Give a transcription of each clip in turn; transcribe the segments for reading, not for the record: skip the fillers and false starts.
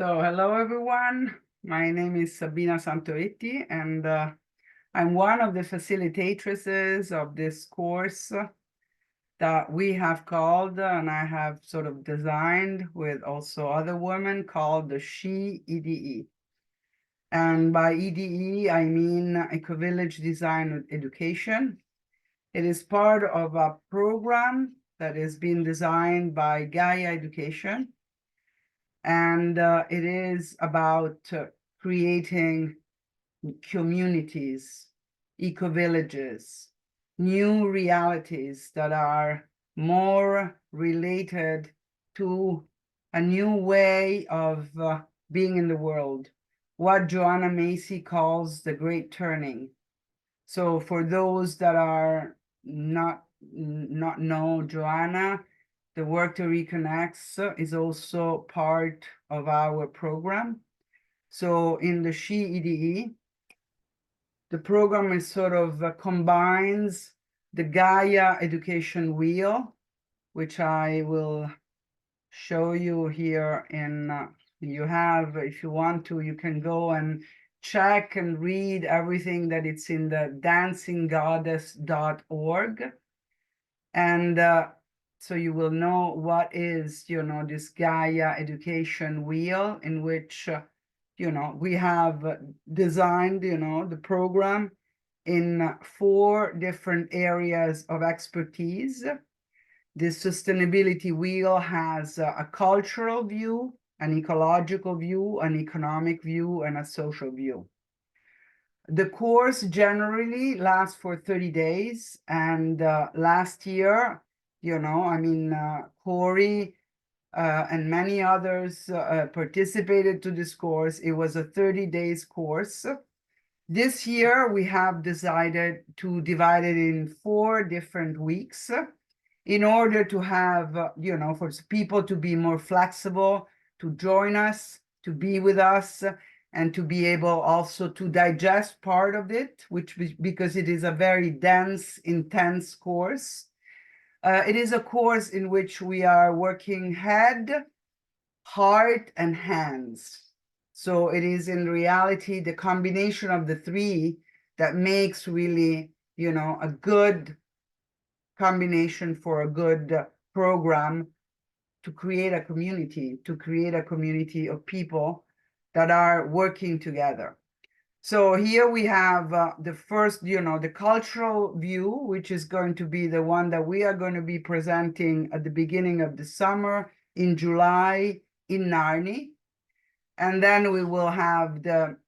So hello everyone, my name is Sabina Santoetti and I'm one of the facilitatrices of this course that we have called and I have sort of designed with also other women called the She-Ede. And by EDE, I mean Ecovillage Design Education. It is part of a program that is being designed by Gaia Education. And it is about creating communities, eco-villages, new realities that are more related to a new way of being in the world, what Joanna Macy calls the Great Turning. So for those that are not know Joanna, the work to reconnect is also part of our program. So in the She-Ede, the program is sort of combines the Gaia education wheel, which I will show you here in, you have, if you want to, you can go and check and read everything that it's in the dancinggoddess.org. And so you will know what is, this Gaia education wheel in which, we have designed, the program in 4 different areas of expertise. This sustainability wheel has a cultural view, an ecological view, an economic view, and a social view. The course generally lasts for 30 days. And last year, Corey and many others participated to this course. It was a 30 days course. This year, we have decided to divide it in 4 different weeks in order to have, for people to be more flexible, to join us, to be with us, and to be able also to digest part of it, because it is a very dense, intense course. It is a course in which we are working head, heart, and hands. So it is in reality the combination of the 3 that makes really, a good combination for a good program to create a community of people that are working together. So here we have the first, the cultural view, which is going to be the one that we are going to be presenting at the beginning of the summer in July in Narni. And then we will have the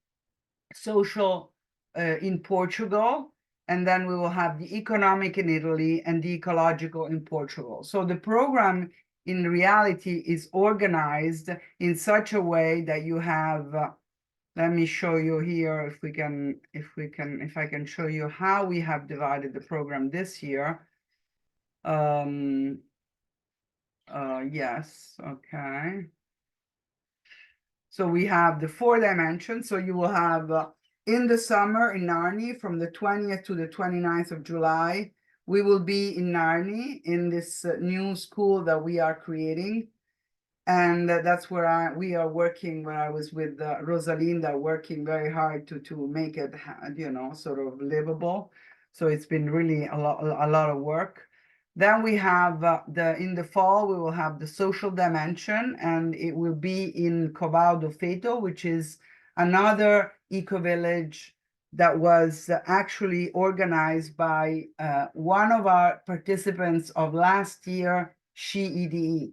social in Portugal. And then we will have the economic in Italy and the ecological in Portugal. So the program in reality is organized in such a way that you have, let me show you here if I can show you how we have divided the program this year. Yes, okay. So we have the 4 dimensions. So you will have in the summer in Narni from the 20th to the 29th of July, we will be in Narni in this new school that we are creating. And that's where we are working, where I was with Rosalinda, working very hard to make it, sort of livable. So it's been really a lot of work. Then we have in the fall, we will have the social dimension, and it will be in Covao do Feito, which is another eco-village that was actually organized by one of our participants of last year, She-Ede.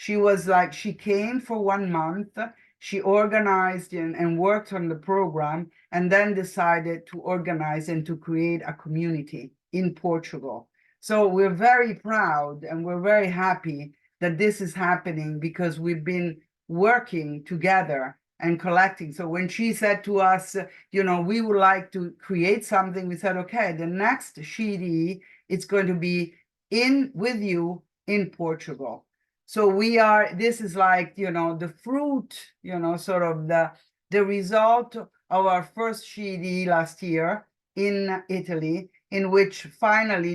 She came for 1 month, she organized and worked on the program, and then decided to organize and to create a community in Portugal. So we're very proud and we're very happy that this is happening because we've been working together and collecting. So when she said to us, we would like to create something, we said, okay, the next She-Ede, it's going to be with you in Portugal. So this is like, the fruit, sort of the result of our first She-Ede last year in Italy, in which finally,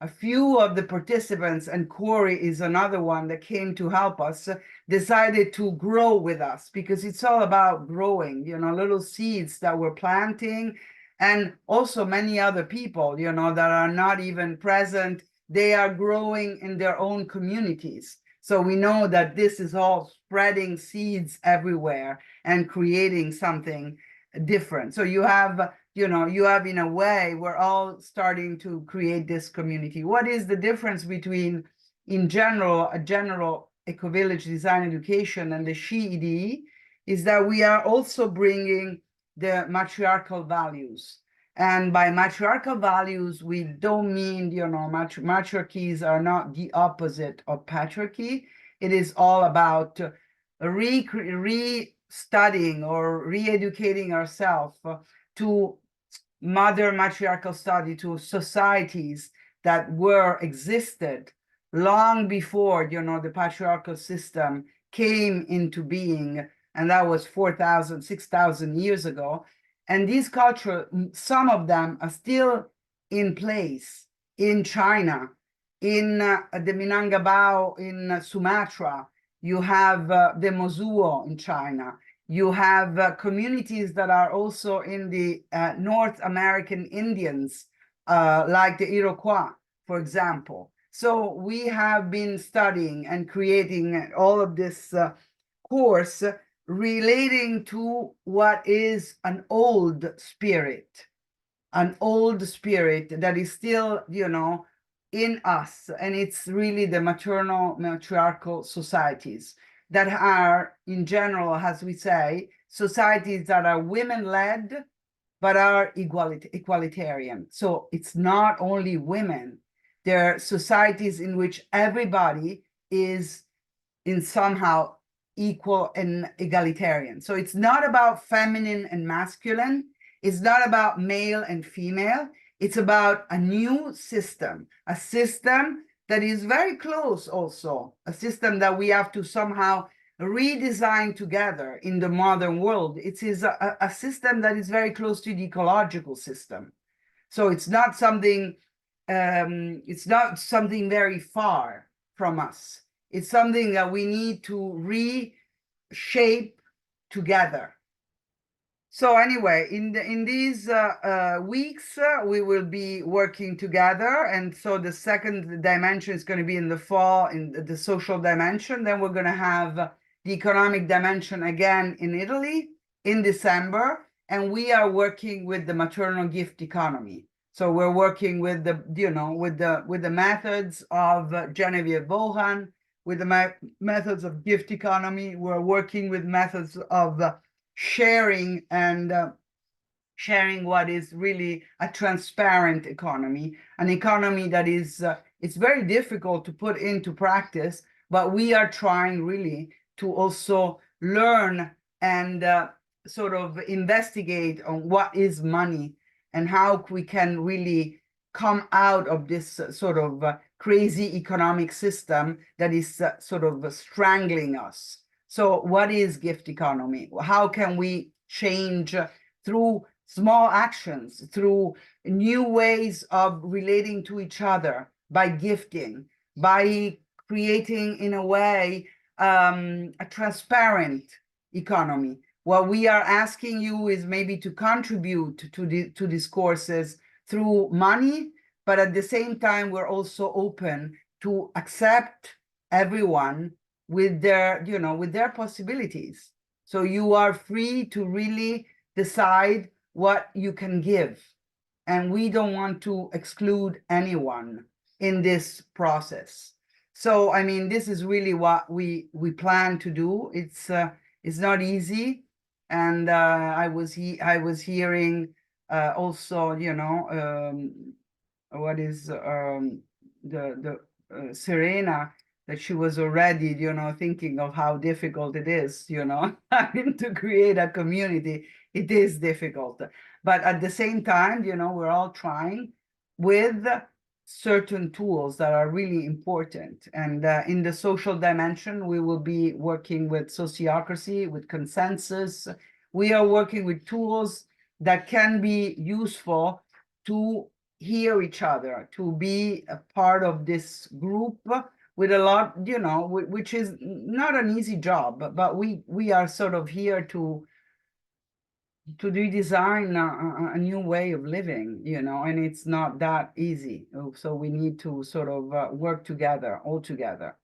a few of the participants, and Corey is another one that came to help us, decided to grow with us, because it's all about growing, little seeds that we're planting. And also many other people, that are not even present, they are growing in their own communities. So we know that this is all spreading seeds everywhere and creating something different. So you have in a way, we're all starting to create this community. What is the difference between, in general, a general Ecovillage design education and the She-Ede is that we are also bringing the matriarchal values. And by matriarchal values, we don't mean, matriarchies are not the opposite of patriarchy. It is all about re-studying or re-educating ourselves to modern matriarchal study, to societies that existed long before, the patriarchal system came into being, and that was 4,000, 6,000 years ago. And these cultures, some of them are still in place in China, in the Minangkabau in Sumatra. You have the Mozuo in China. You have communities that are also in the North American Indians, like the Iroquois, for example. So we have been studying and creating all of this course relating to what is an old spirit that is still, in us. And it's really the maternal matriarchal societies that are, in general, as we say, societies that are women-led, but are equalitarian. So it's not only women. There are societies in which everybody is in somehow equal and egalitarian. So it's not about feminine and masculine. It's not about male and female. It's about a new system, a system that is very close also, a system that we have to somehow redesign together in the modern world. It is a system that is very close to the ecological system. So it's not something very far from us. It's something that we need to reshape together. So anyway, in these weeks, we will be working together. And so the second dimension is going to be in the fall, in the social dimension. Then we're going to have the economic dimension again in Italy in December. And we are working with the maternal gift economy. So we're working with the methods of Genevieve Bohan, with the methods of gift economy. We're working with methods of sharing and sharing what is really a transparent economy, an economy that is, it's very difficult to put into practice, but we are trying really to also learn and sort of investigate on what is money and how we can really come out of this sort of crazy economic system that is sort of strangling us. So what is gift economy? How can we change through small actions, through new ways of relating to each other, by gifting, by creating, in a way, a transparent economy? What we are asking you is maybe to contribute to these courses through money, but at the same time, we're also open to accept everyone with their possibilities. So you are free to really decide what you can give. And we don't want to exclude anyone in this process. So, I mean, this is really what we plan to do. It's not easy. And I was hearing also, what is the Serena, that she was already, thinking of how difficult it is, having to create a community. It is difficult. But at the same time, we're all trying with certain tools that are really important. And in the social dimension, we will be working with sociocracy, with consensus. We are working with tools that can be useful to hear each other, to be a part of this group with a lot, you know, which is not an easy job, but we are sort of here to redesign a new way of living, you know, and it's not that easy. So we need to sort of work together, all together.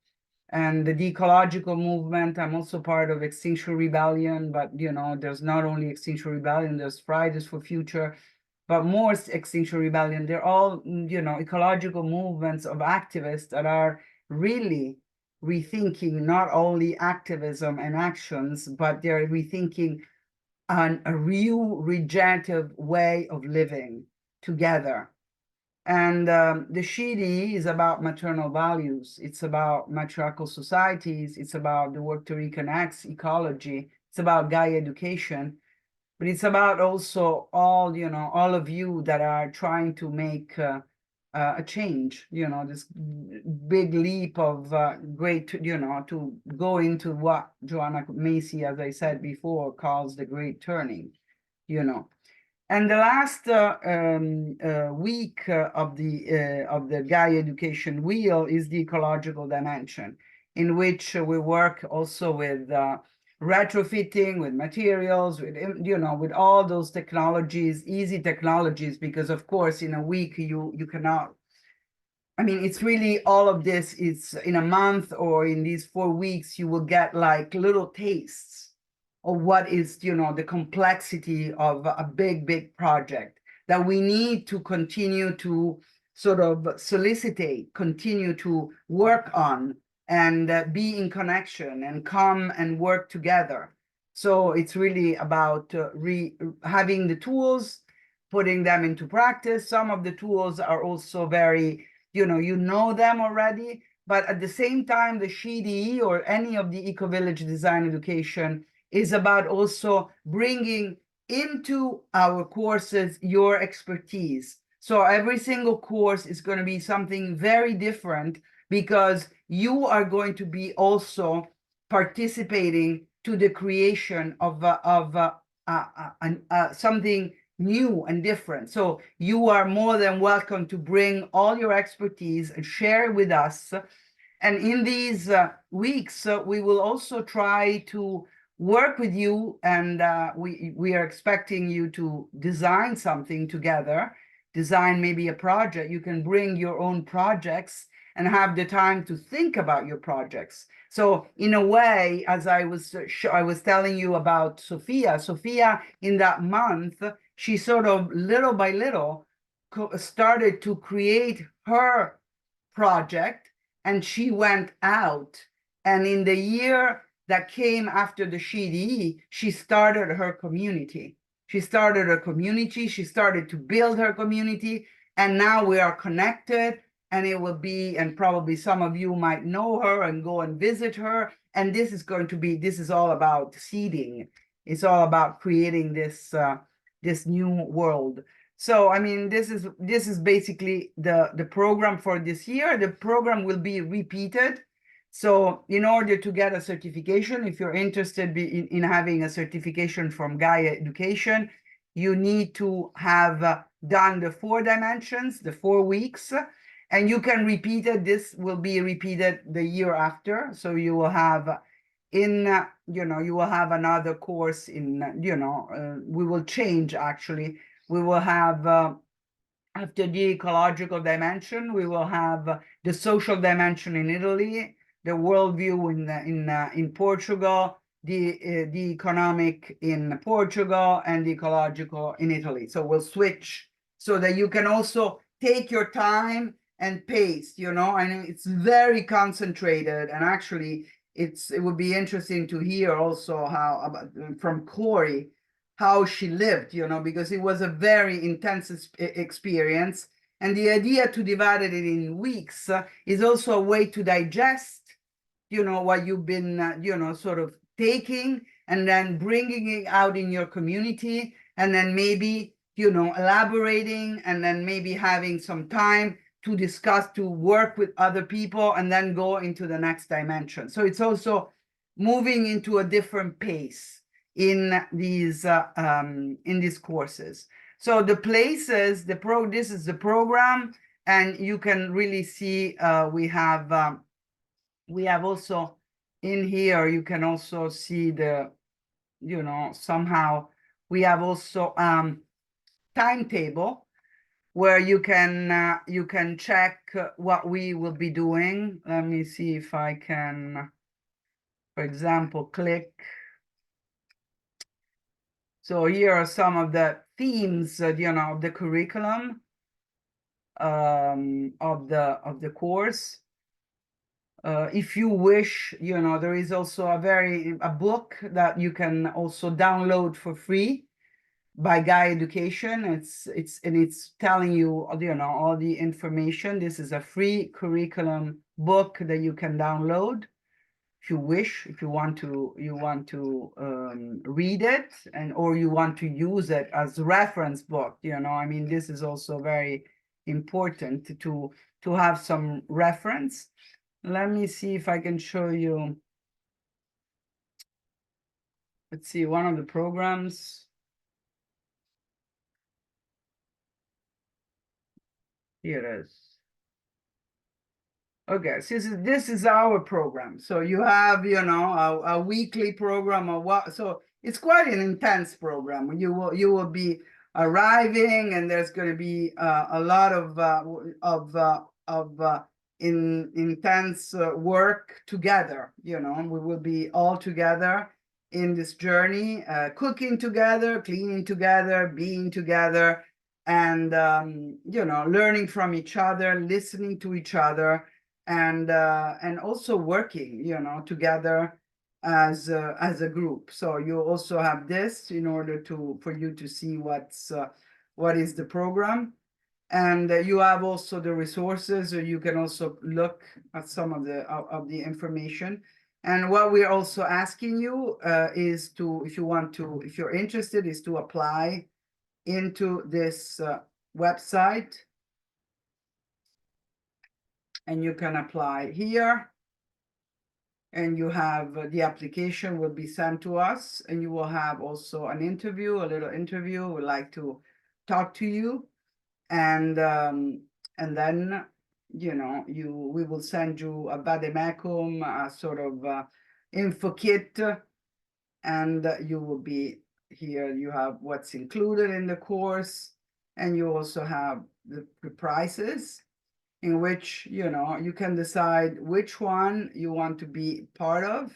And the ecological movement, I'm also part of Extinction Rebellion, but you know, there's not only Extinction Rebellion, there's Fridays for Future, but more Extinction Rebellion. They're all, you know, ecological movements of activists that are really rethinking not only activism and actions, but they're rethinking a real regenerative way of living together. And the She-Ede is about maternal values. It's about matriarchal societies. It's about the work to reconnect ecology. It's about Gaia education. But it's about also all, you know, all of you that are trying to make a change, you know, this big leap of great, you know, to go into what Joanna Macy, as I said before, calls the great turning, you know. And the last week of the Gaia Education Wheel is the ecological dimension, in which we work also with retrofitting, with materials, with, you know, with all those technologies, easy technologies, because of course in a week you cannot. I mean, it's really all of this. It's in a month or in these 4 weeks, you will get like little tastes of what is, you know, the complexity of a big project that we need to continue to sort of solicitate, continue to work on, and be in connection and come and work together. So it's really about having the tools, putting them into practice. Some of the tools are also very, you know them already, but at the same time, the She-Ede or any of the Ecovillage Design education is about also bringing into our courses your expertise. So every single course is going to be something very different, because you are going to be also participating to the creation of something new and different. So you are more than welcome to bring all your expertise and share it with us. And in these weeks, we will also try to work with you, and we are expecting you to design something together, design maybe a project. You can bring your own projects and have the time to think about your projects. So in a way, as I was telling you about Sophia in that month, she sort of little by little started to create her project, and she went out. And in the year that came after the She-Ede, she started her community. She started to build her community, and now we are connected. And it will be, and probably some of you might know her and go and visit her. And this is all about seeding. It's all about creating this new world. So, I mean, this is basically the program for this year. The program will be repeated. So in order to get a certification, if you're interested in having a certification from Gaia Education, you need to have done the 4 dimensions, the 4 weeks, and you can repeat it. This will be repeated the year after. So you will have you will have another course we will change actually. We will have, after the ecological dimension, we will have the social dimension in Italy, the worldview in Portugal, the economic in Portugal, and the ecological in Italy. So we'll switch so that you can also take your time and pace, and it's very concentrated. And actually, it would be interesting to hear also from Corey, how she lived, because it was a very intense experience. And the idea to divide it in weeks is also a way to digest, what you've been, sort of taking, and then bringing it out in your community, and then maybe, elaborating, and then maybe having some time to discuss, to work with other people, and then go into the next dimension. So it's also moving into a different pace in these courses. So the places, this is the program, and you can really see we have also in here, you can also see the, somehow we have also timetable where you can check what we will be doing. Let me see if I can, for example, click. So here are some of the themes, of the curriculum of the course. If you wish, there is also a book that you can also download for free by Gaia Education. It's telling you, all the information. This is a free curriculum book that you can download if you wish, if you want to read it, or you want to use it as reference book. I mean, this is also very important to have some reference. Let me see if I can show you. Let's see, one of the programs. Here it is. Okay, so this is our program. So you have, a weekly program or what? So it's quite an intense program. You will be arriving, and there's going to be a lot of intense work together. We will be all together in this journey, cooking together, cleaning together, being together, and learning from each other, listening to each other, and also working, together as a group. So you also have this in order for you to see what is the program, and you have also the resources, or you can also look at some of the information. And what we're also asking you is if you're interested, is to apply into this website. And you can apply here, and you have the application will be sent to us, and you will have also a little interview. We'd like to talk to you, and then we will send you a vademecum, a sort of info kit, and you will be here. You have what's included in the course, and you also have the prices, in which you can decide which one you want to be part of.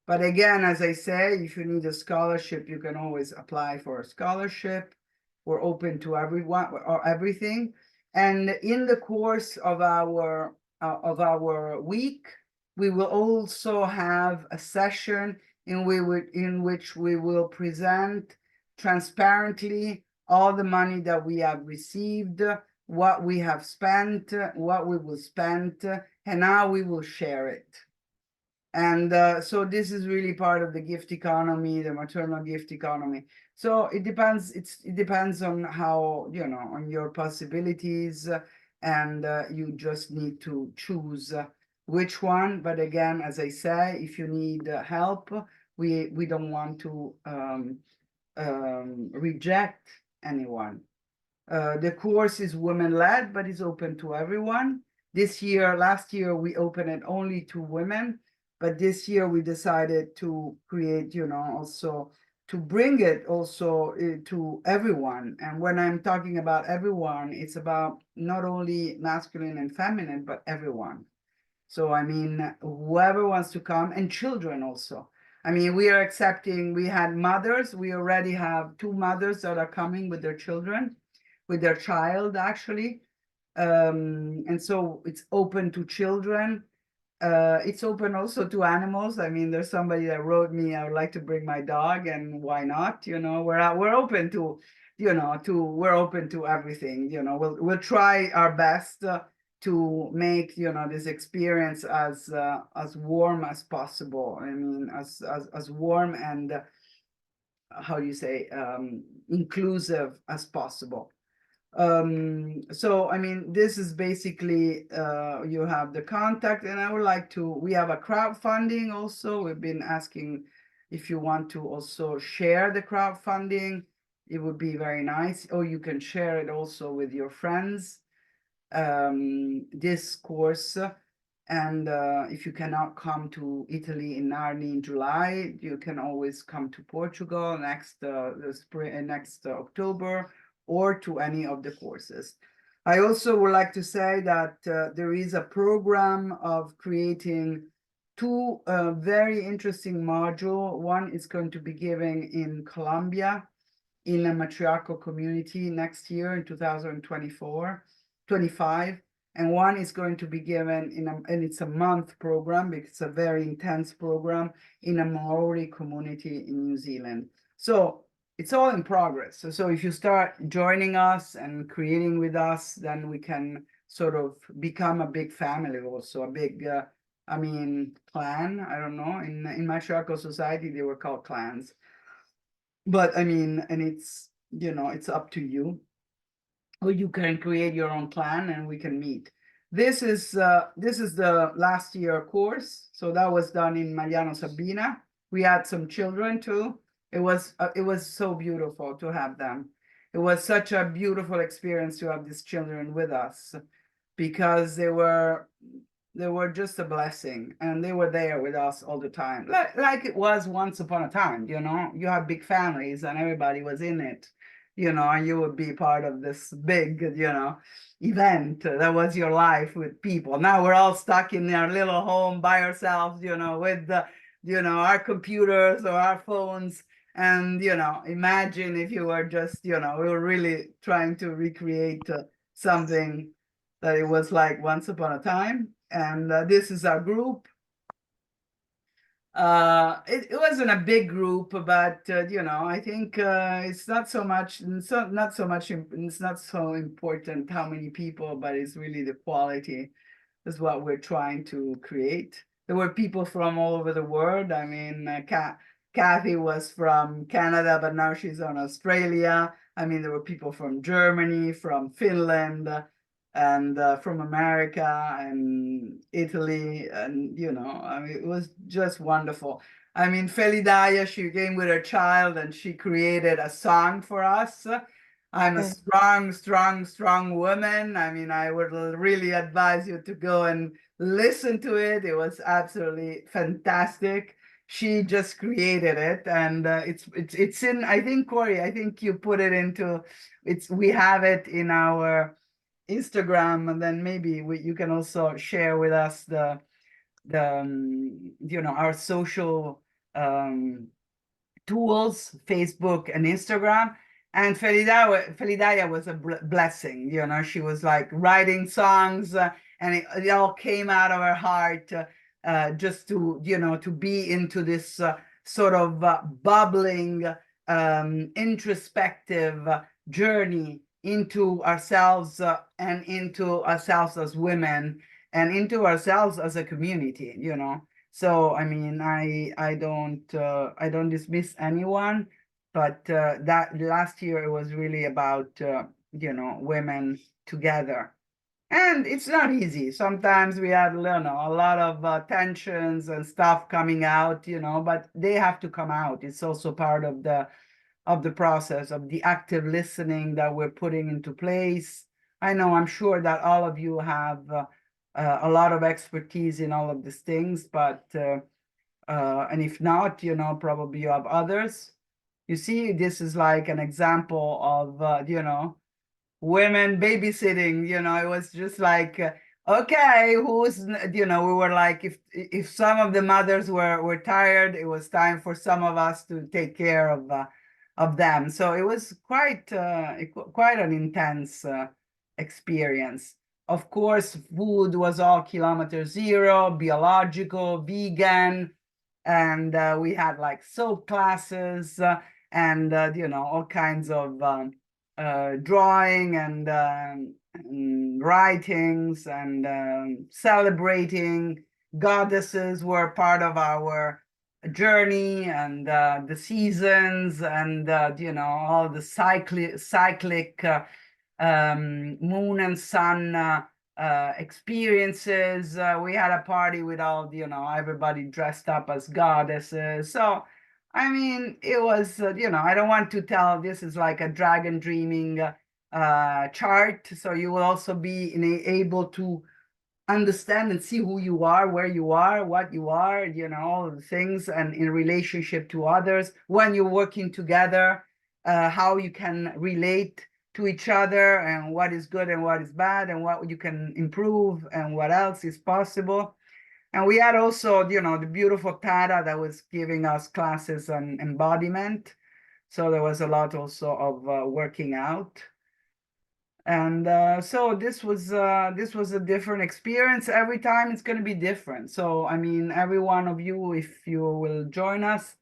But again, as I say, if you need a scholarship, you can always apply for a scholarship. We're open to everyone or everything. And in the course of our week, we will also have a session in which we will present transparently all the money that we have received, what we have spent, what we will spend, and how we will share it. And so this is really part of the gift economy, the maternal gift economy. So it depends. It depends on how, on your possibilities, and you just need to choose which one. But again, as I say, if you need help, we don't want to reject anyone. The course is women-led, but it's open to everyone. Last year, we opened it only to women, but this year we decided to create, also to bring it also to everyone. And when I'm talking about everyone, it's about not only masculine and feminine, but everyone. So, I mean, whoever wants to come, and children also. I mean, we had mothers. We already have 2 mothers that are coming with their children, with their child, actually. And so it's open to children. It's open also to animals. I mean, there's somebody that wrote me, I would like to bring my dog, and why not? We're open to, we're open to everything. We'll try our best to make this experience as warm as possible. I mean, as warm and how do you say, inclusive as possible. So I mean, this is basically you have the contact, and I would like to, we have a crowdfunding also. We've been asking if you want to also share the crowdfunding. it would be very nice. Or you can share it also with your friends, this course. And if you cannot come to Italy in Narni in July, you can always come to Portugal next October, or to any of the courses. I also would like to say that there is a program of creating two very interesting modules. One is going to be given in Colombia in a matriarchal community next year in 2025. And one is going to be given and it's a month program, because it's a very intense program, in a Maori community in New Zealand. So it's all in progress. So if you start joining us and creating with us, then we can sort of become a big family, also a big, clan. I don't know. In matriarchal society, they were called clans. But and it's, it's up to you. Or you can create your own clan and we can meet. This is the last year course. So that was done in Mariano Sabina. We had some children too. It was so beautiful to have them. It was such a beautiful experience to have these children with us, because they were just a blessing, and they were there with us all the time, like it was once upon a time. You have big families and everybody was in it, and you would be part of this big, event that was your life with people. Now we're all stuck in our little home by ourselves, with our computers or our phones. And imagine if you were just, we were really trying to recreate something that it was like once upon a time. And this is our group. It wasn't a big group, but I think it's not so much. It's not so much. It's not so important how many people, but it's really the quality is what we're trying to create. There were people from all over the world. I mean, Kathy was from Canada, but now she's on Australia. I mean, there were people from Germany, from Finland, and from America and Italy. And, it was just wonderful. I mean, Felidaya, she came with her child and she created a song for us. I'm a strong, strong, strong woman. I mean, I would really advise you to go and listen to it. It was absolutely fantastic. She just created it, and it's in. I think, Corey, I think you put it into. We have it in our Instagram, and then maybe you can also share with us the our social tools, Facebook and Instagram. And Felidaya was a blessing. She was like writing songs, and it all came out of her heart, just to to be into this sort of bubbling, introspective journey into ourselves, and into ourselves as women, and into ourselves as a community. So I mean, I don't dismiss anyone, but that last year it was really about women together. And it's not easy. Sometimes we had, a lot of tensions and stuff coming out, but they have to come out. It's also part of the process of the active listening that we're putting into place. I'm sure that all of you have a lot of expertise in all of these things, but and if not, probably you have others. You see, this is like an example of women babysitting. It was just like, okay, we were like, if some of the mothers were tired, it was time for some of us to take care of them. So it was quite an intense experience. Of course, food was all kilometer zero, biological, vegan, and we had like soap classes, and all kinds of drawing and writings, and celebrating goddesses were part of our journey, and the seasons, and all the cyclic moon and sun experiences. We had a party with all everybody dressed up as goddesses. So I mean, it was, I don't want to tell this is like a dragon dreaming chart. So you will also be able to understand and see who you are, where you are, what you are, all the things, and in relationship to others, when you're working together, how you can relate to each other, and what is good and what is bad, and what you can improve, and what else is possible. And we had also, the beautiful Tara that was giving us classes on embodiment. So there was a lot also of working out. And so this was a different experience. Every time it's going to be different. So I mean, every one of you, if you will join us,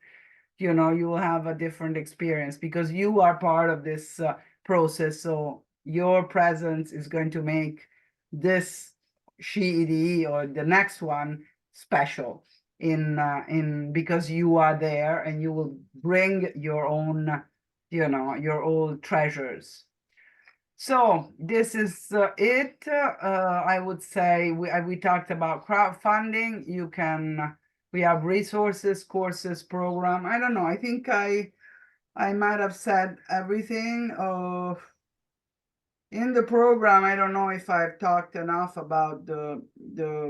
you will have a different experience because you are part of this process. So your presence is going to make this She-Ede or the next one special in because you are there and you will bring your own, your old treasures. So this is it. I would say we talked about crowdfunding. We have resources, courses, program. I don't know. I think I might have said everything of in the program. I don't know if I've talked enough about the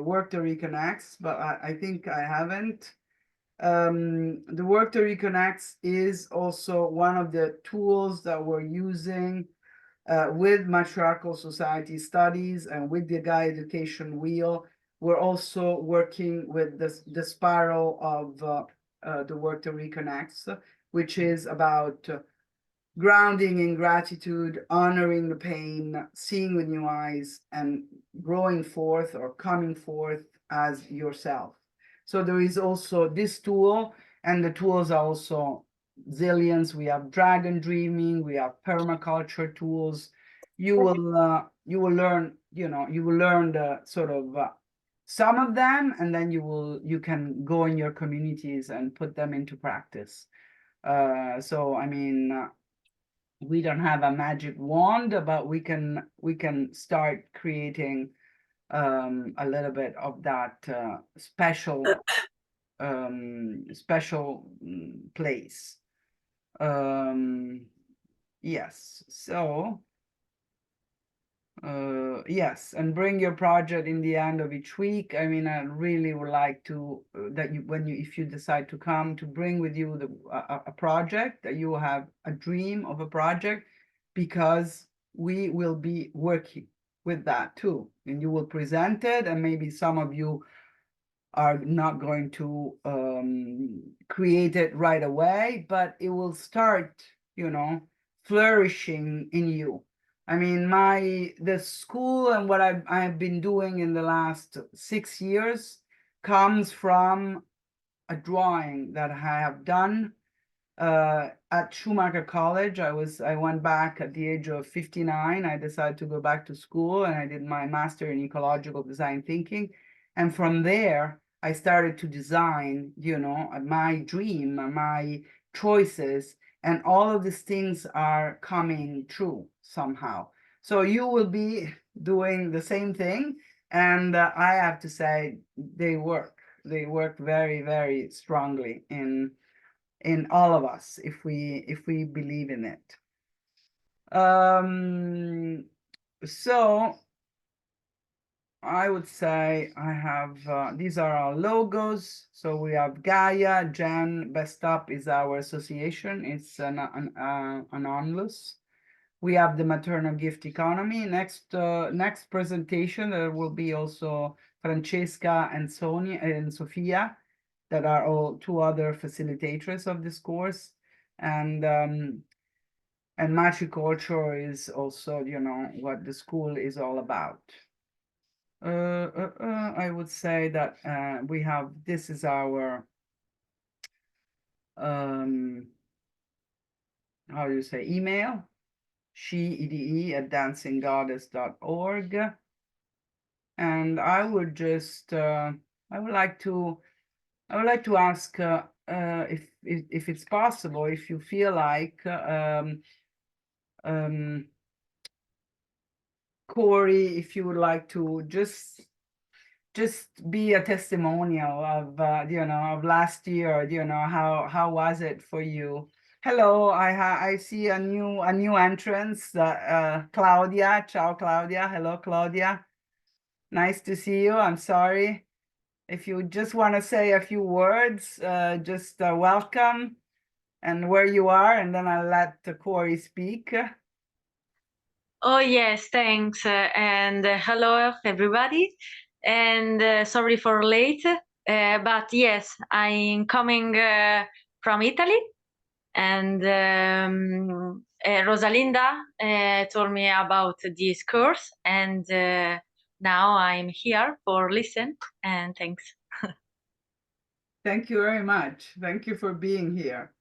work to reconnects, but I think I haven't. The work to reconnects is also one of the tools that we're using with matriarchal society studies and with the Gaia education wheel. We're also working with the spiral of the work to reconnects, which is about grounding in gratitude, honoring the pain, seeing with new eyes, and growing forth or coming forth as yourself. So there is also this tool, and the tools are also zillions. We have dragon dreaming, we have permaculture tools. You will learn, you will learn the sort of some of them, and then you can go in your communities and put them into practice. So I mean, we don't have a magic wand, but we can start creating a little bit of that special place. Yes, so yes, and bring your project in the end of each week. I mean, I really would like to that you if you decide to come, to bring with you a project, that you have a dream of a project, because we will be working with that too, and you will present it, and maybe some of you are not going to create it right away, but it will start, flourishing in you. I mean, the school and what I've been doing in the last 6 years comes from a drawing that I have done at Schumacher College. I went back at the age of 59. I decided to go back to school, and I did my master in ecological design thinking. And from there, I started to design, my dream, my choices, and all of these things are coming true somehow. So you will be doing the same thing. And I have to say, they work. They work very, very strongly in all of us if we believe in it. So I would say I have these are our logos. So we have Gaia. Jan Best Up is our association. It's anonymous. We have the maternal gift economy. Next presentation, there will be also Francesca and Sonia and Sofia, that are all two other facilitators of this course. And matriculture is also, what the school is all about. I would say that we have, this is our, how do you say, email, She-Ede@dancinggoddess.org. And I would just, I would like to ask if it's possible, if you feel like, Corey, if you would like to just just be a testimonial of of last year. How was it for you? Hello, I see a new entrance, Claudia. Ciao, Claudia. Hello, Claudia. Nice to see you. I'm sorry if you just want to say a few words. Just welcome and where you are, and then I'll let Corey speak. Oh, yes, thanks. And hello, everybody. And sorry for late. But yes, I'm coming from Italy. And Rosalinda told me about this course. And now I'm here for listen. And thanks. Thank you very much. Thank you for being here.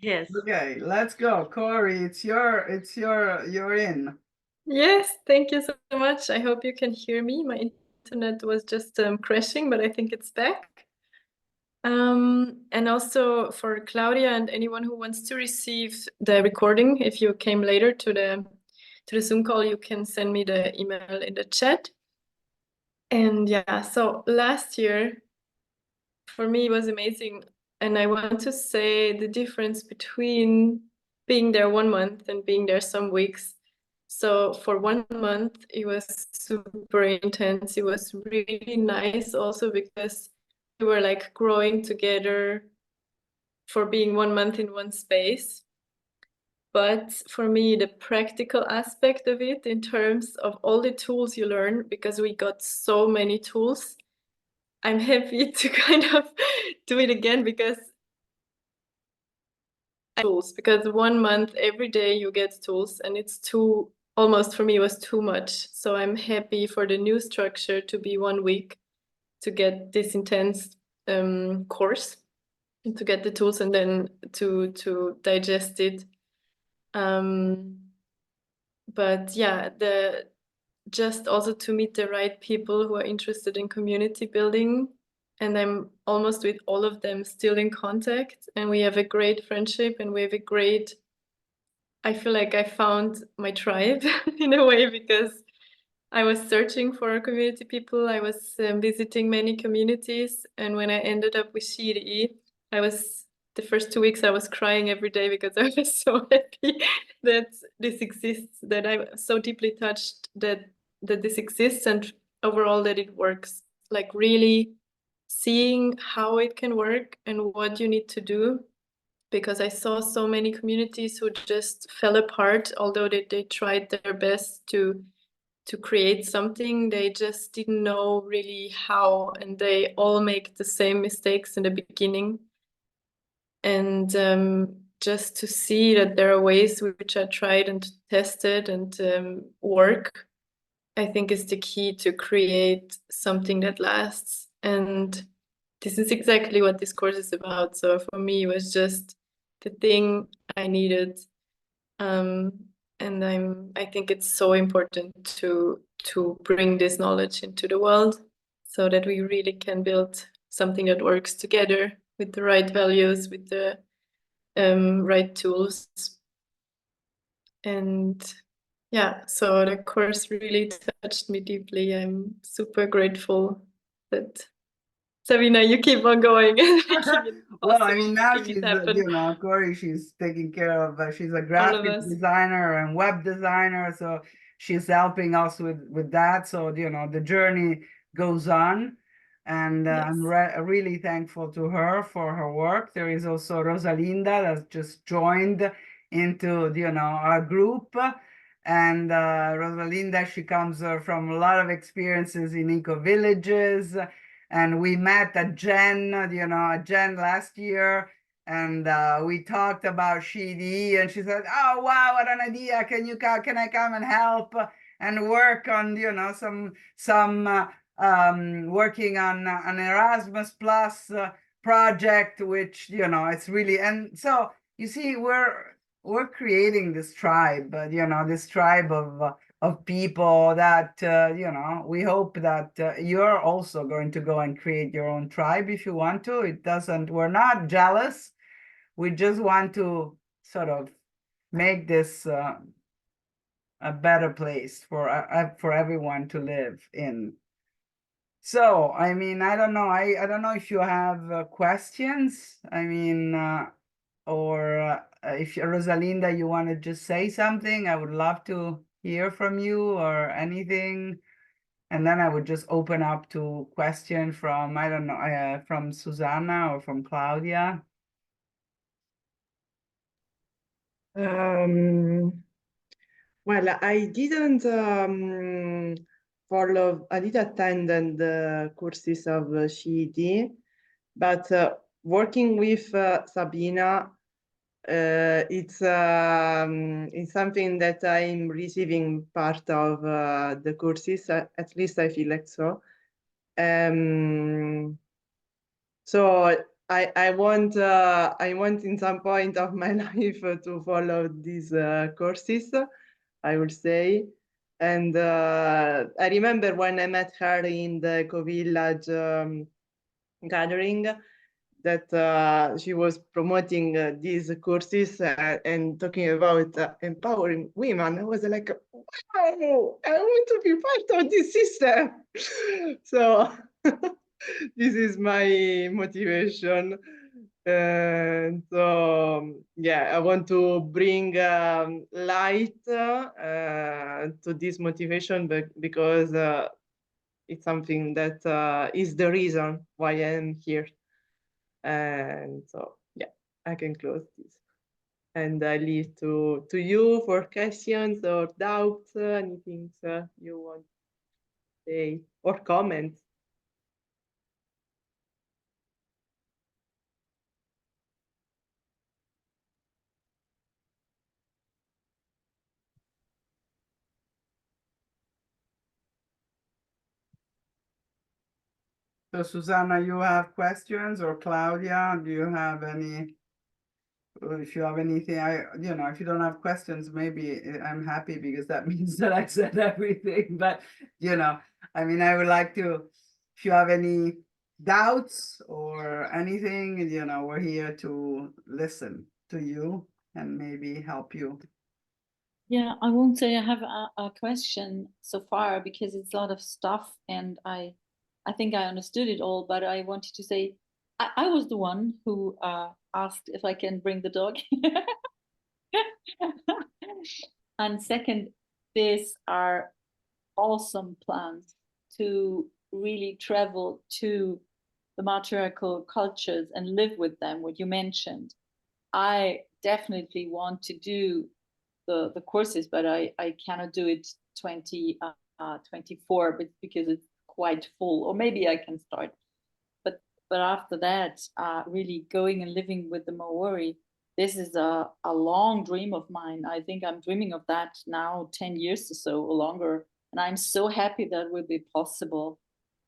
Yes. Okay, let's go. Corey, you're in. Yes, thank you so much. I hope you can hear me. My internet was just crashing, but I think it's back. And also for Claudia and anyone who wants to receive the recording, if you came later to the Zoom call, you can send me the email in the chat. And yeah, so last year for me it was amazing. And I want to say the difference between being there 1 month and being there some weeks. So for 1 month, it was super intense. It was really nice also because we were like growing together for being 1 month in one space. But for me, the practical aspect of it in terms of all the tools you learn, because we got so many tools, I'm happy to kind of do it again because 1 month every day you get tools and it's too almost for me it was too much. So I'm happy for the new structure to be 1 week to get this intense course and to get the tools and then to digest it. But yeah, just also to meet the right people who are interested in community building. And I'm almost with all of them still in contact. And we have a great friendship and we have a great, I feel like I found my tribe in a way because I was searching for community people. I was visiting many communities. And when I ended up with She-Ede, the first 2 weeks I was crying every day because I was so happy that this exists, that I'm so deeply touched that this exists and overall that it works. Like really seeing how it can work and what you need to do, because I saw so many communities who just fell apart, although they tried their best to create something. They just didn't know really how, and they all make the same mistakes in the beginning. And just to see that there are ways which are tried and tested and work, I think is the key to create something that lasts. And this is exactly what this course is about. So for me, it was just the thing I needed. And I think it's so important to bring this knowledge into the world so that we really can build something that works together with the right values, with the right tools. And yeah, so the course really touched me deeply. I'm super grateful that Sabina, you keep on going and making it Well, I possible, mean, now making she's, it happen. Corey, she's taking care of, she's a All of graphic us. designer and web designer. So she's helping us with that. So, the journey goes on. And I'm Yes. really thankful to her for her work. There is also Rosalinda that just joined into, our group. And Rosalinda, she comes from a lot of experiences in eco-villages. And we met at Jen last year, and we talked about She-Ede, and she said, "Oh wow, what an idea! Can I come and help and work on working on an Erasmus Plus project, which it's really." And so you see, we're creating this tribe, this tribe of people that we hope that you're also going to go and create your own tribe if you want to. We're not jealous. We just want to sort of make this a better place for everyone to live in. So, I mean, I don't know. I don't know if you have questions. I mean, or if Rosalinda, you want to just say something, I would love to hear from you or anything. And then I would just open up to question from, I don't know, from Susanna or from Claudia. Well, I didn't follow, I did attend the courses of She-Ede, but working with Sabina, it's something that I'm receiving part of the courses, at least I feel like so. So I want in some point of my life to follow these courses, I would say. And I remember when I met her in the Ecovillage gathering, that she was promoting these courses and talking about empowering women. I was like, wow, I want to be part of this system. So this is my motivation. And so, yeah, I want to bring light to this motivation because it's something that is the reason why I am here. And so, yeah, I can close this. And I leave to you for questions or doubts, anything you want to say or comments. So Susanna, you have questions, or Claudia, do you have any? If you have anything, if you don't have questions, maybe I'm happy because that means that I said everything. But, I mean, I would like to, if you have any doubts or anything, we're here to listen to you and maybe help you. Yeah, I won't say I have a question so far because it's a lot of stuff and I think I understood it all, but I wanted to say I was the one who asked if I can bring the dog. And second, these are awesome plans to really travel to the matriarchal cultures and live with them, what you mentioned. I definitely want to do the courses, but I cannot do it 2024 but because it's quite full, or maybe I can start. But after that, really going and living with the Maori, this is a long dream of mine. I think I'm dreaming of that now 10 years or so or longer. And I'm so happy that will be possible.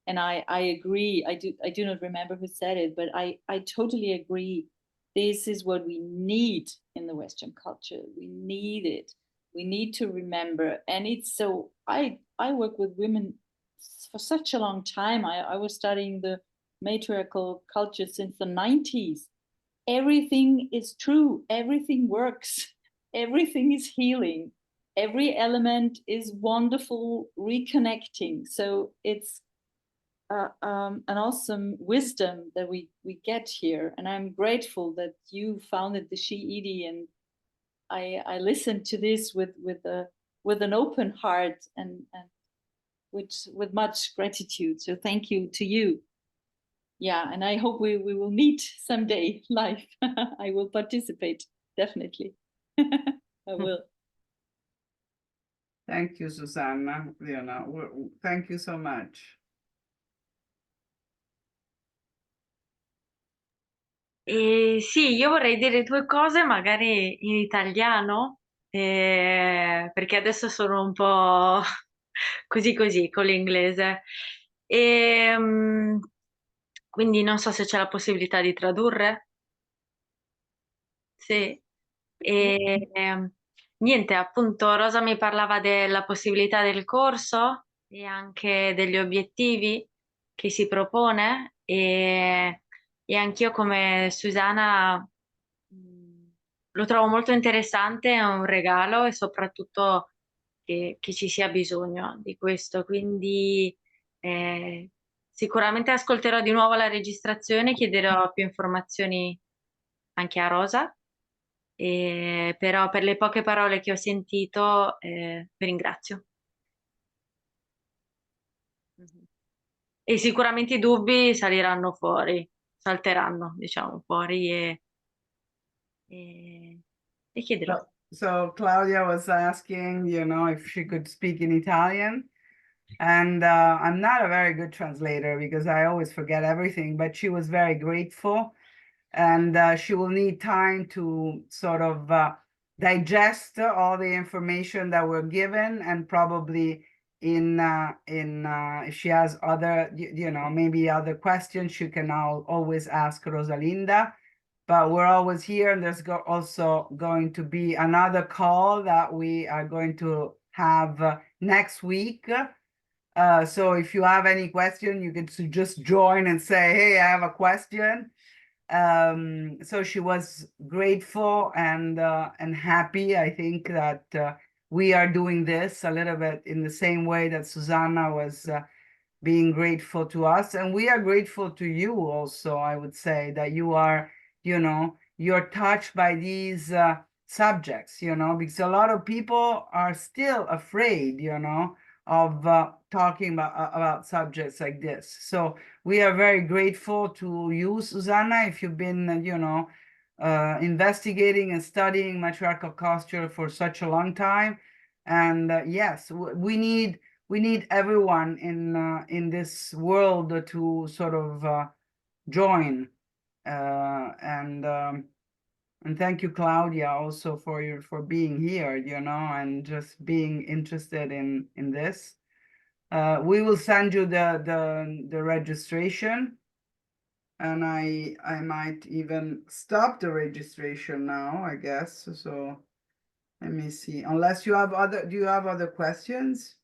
And I agree. I do not remember who said it, but I totally agree. This is what we need in the Western culture. We need it. We need to remember. And it's so, I work with women for such a long time. I was studying the matriarchal culture since the 90s. Everything is true. Everything works. Everything is healing. Every element is wonderful, reconnecting. So it's an awesome wisdom that we get here, and I'm grateful that you founded the She-Ede, and I listened to this with an open heart and with much gratitude. So thank you to you. Yeah, and I hope we will meet someday live. I will participate, definitely. I will. Thank you, Susanna. Thank you so much. Sì, io vorrei dire due cose magari in italiano, perché adesso sono un po' così così con l'inglese. Quindi non so se c'è la possibilità di tradurre. Sì. Niente, appunto, Rosa mi parlava della possibilità del corso e anche degli obiettivi che si propone e anch'io come Susanna lo trovo molto interessante, è un regalo e soprattutto che ci sia bisogno di questo. Quindi Sicuramente ascolterò di nuovo la registrazione, chiederò più informazioni anche a Rosa, però per le poche parole che ho sentito vi ringrazio. E sicuramente i dubbi saliranno fuori, salteranno, diciamo, fuori e chiederò. So Claudia was asking, you know, if she could speak in Italian. And I'm not a very good translator because I always forget everything, but she was very grateful. And she will need time to sort of digest all the information that we're given, and probably if she has other, you know, maybe other questions, she can now always ask Rosalinda. But we're always here, and there's also going to be another call that we are going to have next week. So if you have any question, you can just join and say, hey, I have a question. So she was grateful and happy. I think that we are doing this a little bit in the same way that Susanna was being grateful to us. And we are grateful to you also, I would say, that you are, you know, you're touched by these subjects, you know, because a lot of people are still afraid, you know, of talking about subjects like this. So we are very grateful to you, Susanna, if you've been, you know, investigating and studying matriarchal culture for such a long time. And yes, we need everyone in this world to sort of join. And thank you, Claudia, also for being here, you know, and just being interested in this. We will send you the registration, and I might even stop the registration now, I guess. So let me see. Unless you have do you have other questions?